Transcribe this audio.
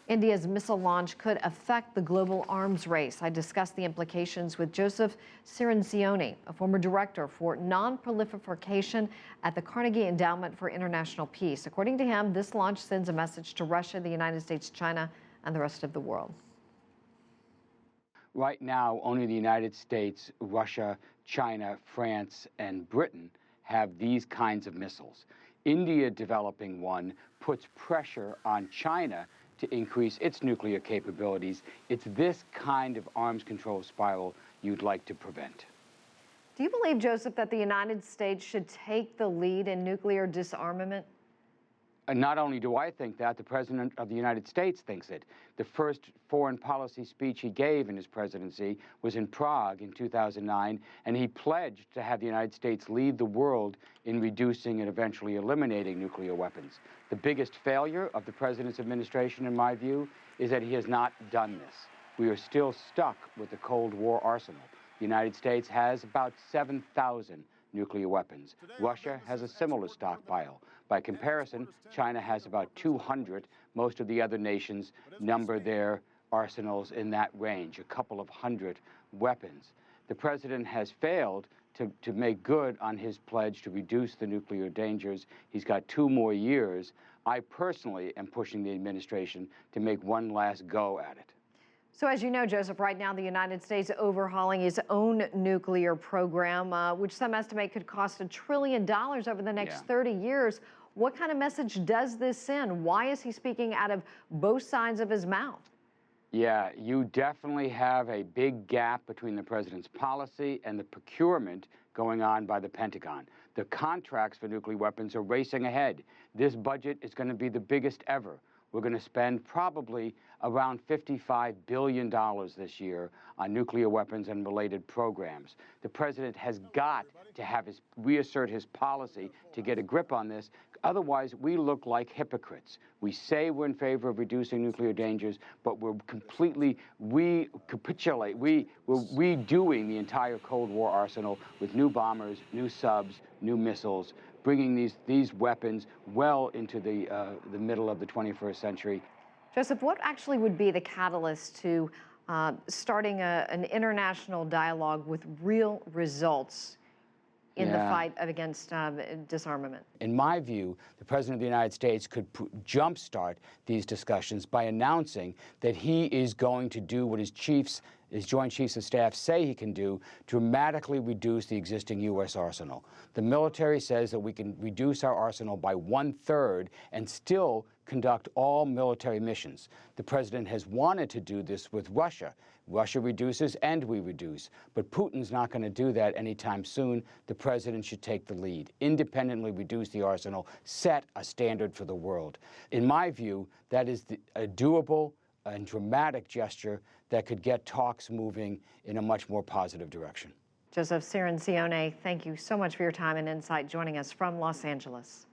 India's missile launch could affect the global arms race. I discussed the implications with Joseph Cirincione, a former director for Nonproliferation at the Carnegie Endowment for International Peace. According to him, this launch sends a message to Russia, the United States, China, and the rest of the world. Right now, only the United States, Russia, China, France, and Britain have these kinds of missiles. India developing one puts pressure on China to increase its nuclear capabilities. It's this kind of arms control spiral you'd like to prevent. Do you believe, Joseph, that the United States should take the lead in nuclear disarmament? And not only do I think that, the President of the United States thinks it. The first foreign policy speech he gave in his presidency was in Prague in 2009, and he pledged to have the United States lead the world in reducing and eventually eliminating nuclear weapons. The biggest failure of the President's administration, in my view, is that he has not done this. We are still stuck with the Cold War arsenal. The United States has about 7,000 nuclear weapons. Russia has a similar stockpile. By comparison, China has about 200. Most of the other nations number their arsenals in that range, a couple of hundred weapons. The President has failed to make good on his pledge to reduce the nuclear dangers. He's got 2 more years. I personally am pushing the administration to make one last go at it. So as you know, Joseph, right now the United States overhauling its own nuclear program, which some estimate could cost $1 trillion over the next 30 years. What kind of message does this send? Why is he speaking out of both sides of his mouth? Yeah, you definitely have a big gap between the President's policy and the procurement going on by the Pentagon. The contracts for nuclear weapons are racing ahead. This budget is going to be the biggest ever. We're going to spend probably around $55 billion this year on nuclear weapons and related programs. The President has got to reassert his policy to get a grip on this. Otherwise, we look like hypocrites. We say we're in favor of reducing nuclear dangers, but we're completely we're redoing the entire Cold War arsenal with new bombers, new subs, new missiles, bringing these weapons well into the middle of the 21st century. Joseph, what actually would be the catalyst to starting an international dialogue with real results in the fight against disarmament? In my view, the President of the United States could jumpstart these discussions by announcing that he is going to do what his Joint Chiefs of Staff say he can do, dramatically reduce the existing U.S. arsenal. The military says that we can reduce our arsenal by 1/3 and still conduct all military missions. The President has wanted to do this with Russia. Russia reduces and we reduce. But Putin's not going to do that anytime soon. The President should take the lead, independently reduce the arsenal, set a standard for the world. In my view, that is a doable and dramatic gesture that could get talks moving in a much more positive direction. Joseph Cirincione, thank you so much for your time and insight joining us from Los Angeles.